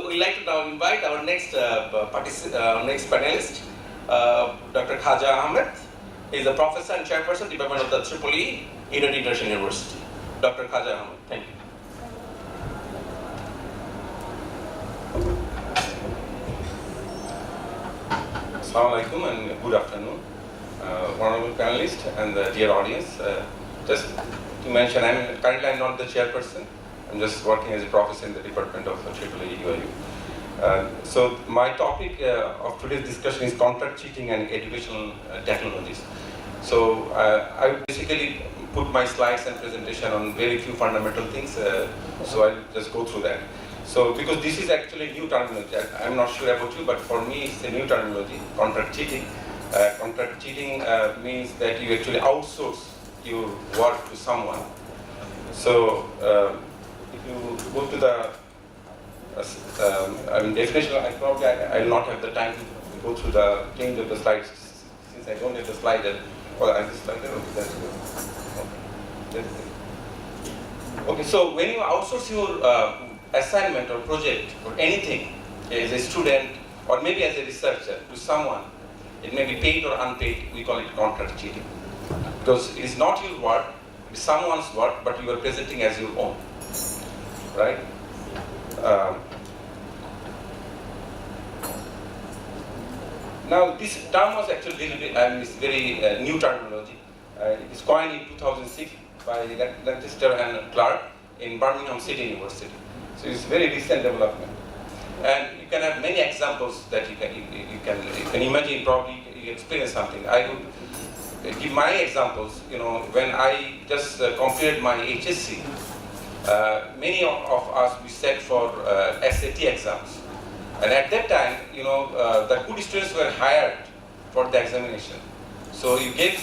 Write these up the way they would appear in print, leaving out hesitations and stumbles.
We'd like to now invite our next next panelist, Dr. Khawza Ahmed. He is a professor and chairperson, Department of the IEEE, Indian International University. Dr. Khawza Ahmed, thank you. Assalamu alaikum and good afternoon, honorable panelists and the dear audience. Just to mention, currently I'm not the chairperson. I'm just working as a professor in the Department of IEEE UIU. So my topic of today's discussion is contract cheating and educational technologies. So I basically put my slides and presentation on very few fundamental things. So I'll just go through that. So because this is actually new terminology, I'm not sure about you, but for me it's a new terminology, contract cheating. Contract cheating means that you actually outsource your work to someone. So if you go to the definition, I will not have the time to go through the change of the slides since I don't have the slider. Well, I have the slider. Okay, that's good. Okay, so when you outsource your assignment or project or anything as a student or maybe as a researcher to someone, it may be paid or unpaid, we call it contract cheating. Because it is not your work, it is someone's work, but you are presenting as your own. Right? Now this term was actually it's very new terminology. It is coined in 2006 by Lancaster and Clark in Birmingham City University. So it's very recent development. And you can have many examples that you can imagine. Probably you can experience something. I would give my examples. You know, when I just completed my HSC. Many of us we sat for SAT exams, and at that time, you know, the good students were hired for the examination. So you get,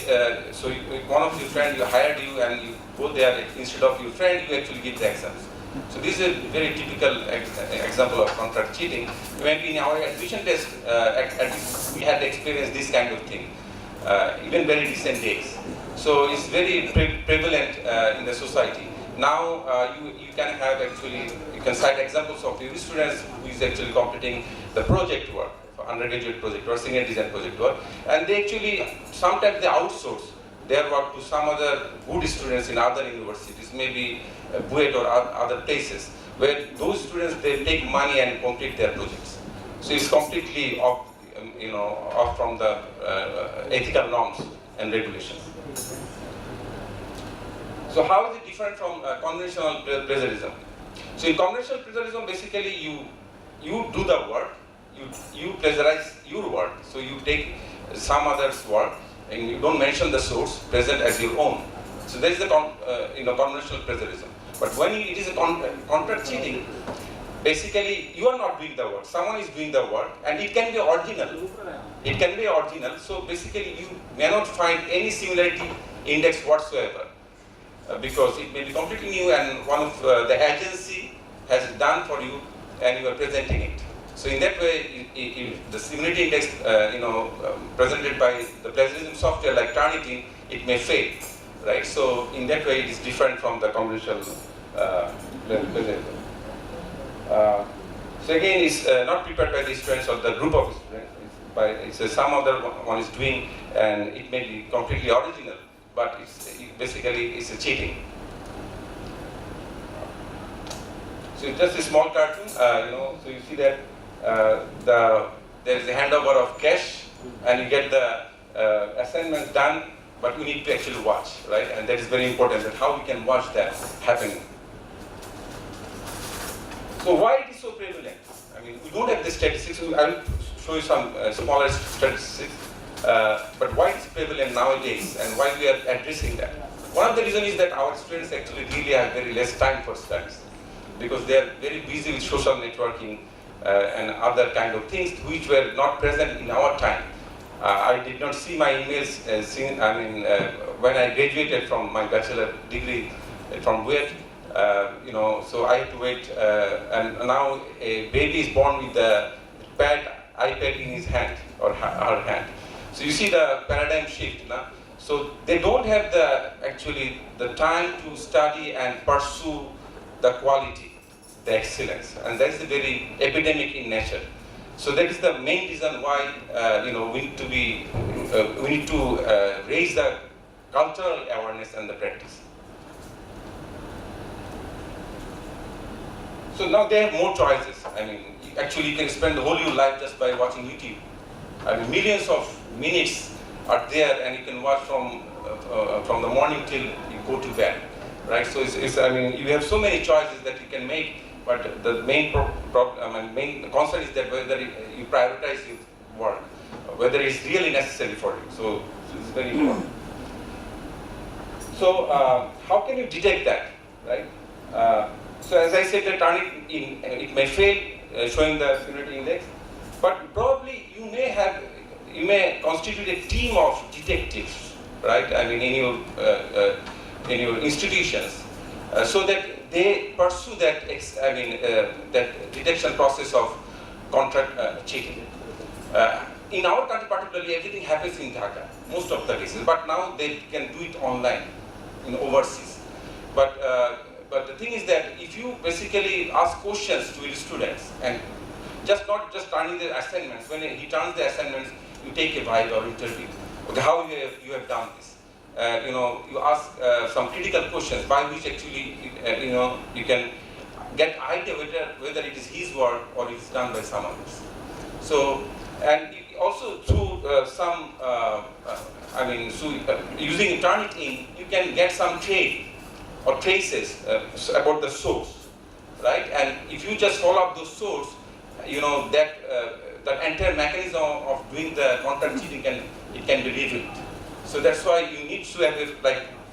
one of your friends hired you, and you go there instead of your friend, you actually give the exams. So this is a very typical example of contract cheating. When in our admission test, we had experienced this kind of thing, even very recent days. So it's very prevalent in the society. Now you can have you can cite examples of your students who is actually completing the project work, undergraduate project or senior design project work, and they actually, sometimes they outsource their work to some other good students in other universities, maybe BUET or other places, where those students, they take money and complete their projects. So it's completely off, off from the ethical norms and regulations. So how is it different from conventional plagiarism? So in conventional plagiarism, basically you do the work, you plagiarize your work. So you take some other's work and you don't mention the source, present as your own. So there is the conventional plagiarism. But when it is a contract cheating, basically you are not doing the work. Someone is doing the work, and it can be original. It can be original. So basically you may not find any similarity index whatsoever. Because it may be completely new and one of the agency has done for you and you are presenting it. So in that way, the similarity index presented by the plagiarism software like Turnitin, it may fail, right? So in that way, it is different from the conventional plagiarism. So again, it's not prepared by the students or the group of students. It's some other one is doing, and it may be completely original, but basically it's a cheating. So it's just a small cartoon, so you see that there is a handover of cash, and you get the assignments done, but we need to actually watch, right? And that is very important, that how we can watch that happening. So why it is so prevalent? I mean, we don't have the statistics. I will show you some smaller statistics. But why it's prevalent nowadays and why we are addressing that? One of the reasons is that our students actually really have very less time for studies because they are very busy with social networking and other kind of things which were not present in our time. I did not see my emails when I graduated from my bachelor degree from BUET, so I had to wait, and now a baby is born with the iPad in his hand or her hand. So you see the paradigm shift. Nah? So they don't have the time to study and pursue the quality. the excellence, and that is very epidemic in nature. So that is the main reason why we need to raise the cultural awareness and the practice. So now they have more choices. I mean, actually you can spend the whole your life just by watching YouTube. I mean, millions of minutes are there, and you can watch from the morning till you go to bed, right? So I mean, you have so many choices that you can make, but the main main concern is that whether you prioritize your work, whether it's really necessary for you. So it's very important. So how can you detect that, right? So as I said, the Turnitin, it may fail showing the similarity index, but probably you may constitute a team of detectives, right? I mean, in your institutions, so that they pursue that that detection process of contract cheating. In our country, particularly, everything happens in Dhaka, most of the cases. But now they can do it online, in overseas. But the thing is that if you basically ask questions to your students and not just turning the assignments, when he turns the assignments, you take a vibe or interview. Okay, how you have done this? You ask some critical questions by which actually you can get idea whether it is his work or it is done by some others. So, and also through using Turnitin, you can get some or traces about the source, right? And if you just follow up those source, that entire mechanism of doing the contract cheating can be revealed. So that's why you need to have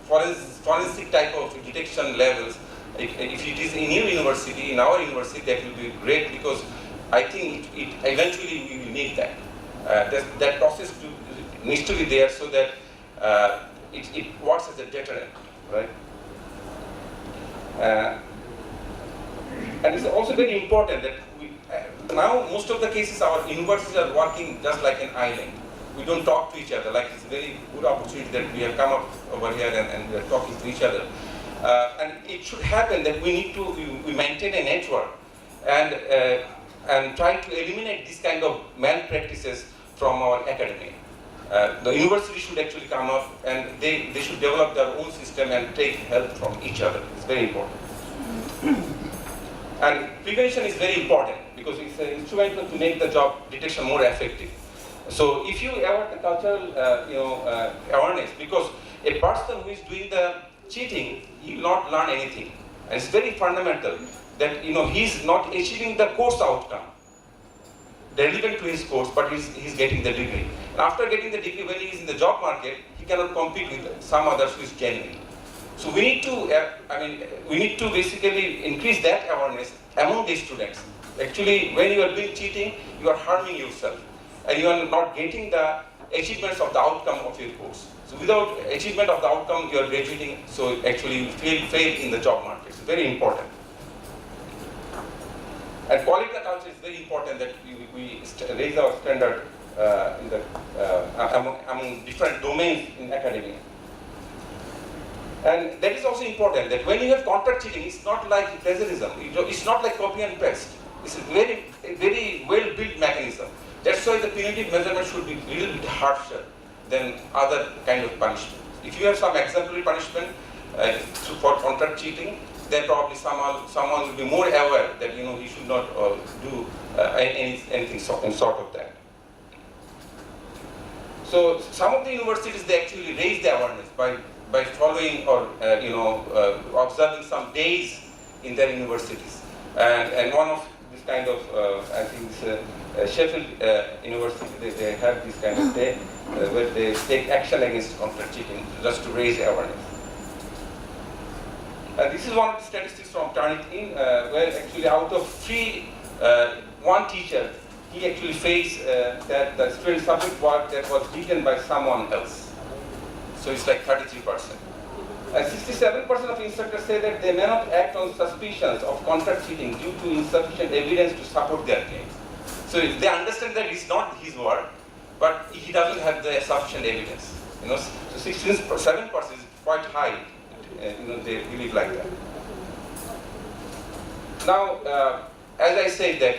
forensic type of detection levels. If it is in your university, in our university, that will be great, because I think eventually we will need that. That process needs to be there so that it works as a deterrent, right? And it's also very important that now most of the cases our universities are working just like an island. We don't talk to each other. Like, it's a very good opportunity that we have come up over here and we are talking to each other. And it should happen that we maintain a network and try to eliminate this kind of malpractices from our academy. The university should actually come up and they should develop their own system and take help from each other. It's very important. And prevention is very important because it's instrumental to make the job detection more effective. So if you aware the cultural awareness, because a person who is doing the cheating, he will not learn anything. And it's very fundamental that he's not achieving the course outcome relevant to his course, but he's getting the degree. And after getting the degree, when he is in the job market, he cannot compete with some others who is genuine. So we need to basically increase that awareness among the students. Actually, when you are doing cheating, you are harming yourself, and you are not getting the achievements of the outcome of your course. So without achievement of the outcome, you are graduating, so actually you fail in the job market. It's very important. And quality culture is very important, that we raise our standard among different domains in academia. And that is also important, that when you have contract cheating, it's not like plagiarism. It's not like copy and paste. It's a very well-built mechanism. That's why the punitive measurement should be a little bit harsher than other kind of punishment. If you have some exemplary punishment for contract cheating, then probably someone will be more aware that he should not do anything sort of that. So some of the universities, they actually raise the awareness by following or observing some days in their universities. And one of this kind of I think Sheffield University, they have this kind of day where they take action against contract cheating just to raise awareness. This is one of the statistics from Turnitin, where actually out of three, one teacher, he actually faced that the student subject work that was written by someone else. So it's like 33%. And 67% of instructors say that they may not act on suspicions of contract cheating due to insufficient evidence to support their claims. So they understand that it's not his work, but he doesn't have the sufficient evidence. So 67% is quite high. They believe like that. Now, as I said that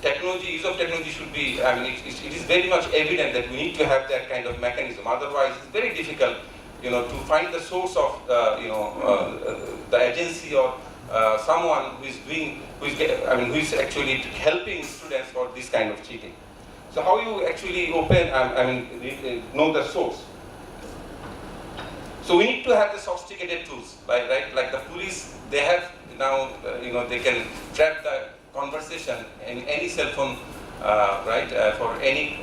technology, use of technology should be, I mean, it is very much evident that we need to have that kind of mechanism. Otherwise, it's very difficult, to find the source of, the agency or someone who is actually helping students for this kind of cheating. So how you actually know the source? So we need to have the sophisticated tools, right? Like the police, they have now, they can trap the conversation in any cell phone, for any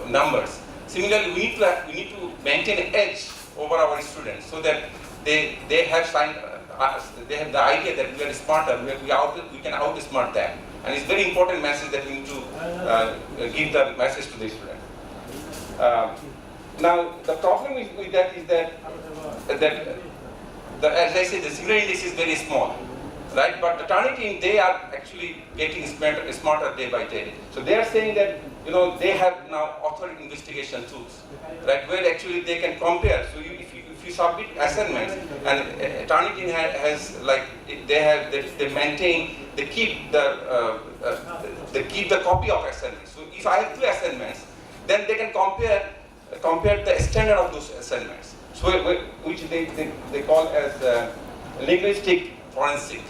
numbers. Similarly, we need to maintain an edge over our students so that they have they have the idea that we are smarter, we can outsmart them. And it's a very important message that we need to give the message to the student. Now, the problem with that is that as I said, the zero index is very small, right? But the Turnitin, they are actually getting smarter day by day. So they are saying that they have now author investigation tools, right? Where actually they can compare. So if you submit assignments, and Turnitin has they maintain, they keep the copy of assignments. So if I have 2 assignments, then they can compare the standard of those assignments, so which they call as linguistic forensic,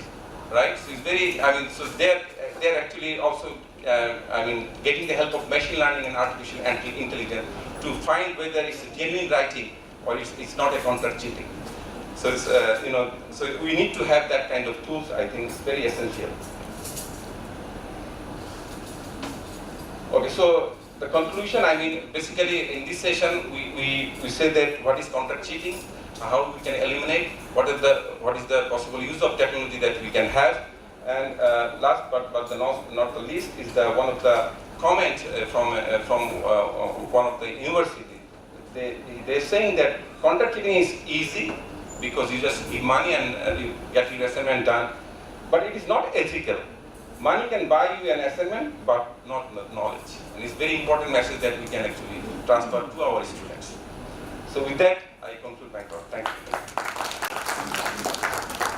right? So it's very, so they're actually also getting the help of machine learning and artificial intelligence to find whether it's a genuine writing or it's not a counter cheating. So it's, so we need to have that kind of tools. I think it's very essential. Okay, so the conclusion, basically in this session, we say that what is counter cheating, how we can eliminate, what is the possible use of technology that we can have, and last but not the least is one of the comments from one of the university. They're saying that counter cheating is easy because you just give money and you get your assignment done, but it is not ethical. Money can buy you an assignment, but not knowledge. And it's a very important message that we can actually transfer to our students. So with that, I conclude my talk. Thank you.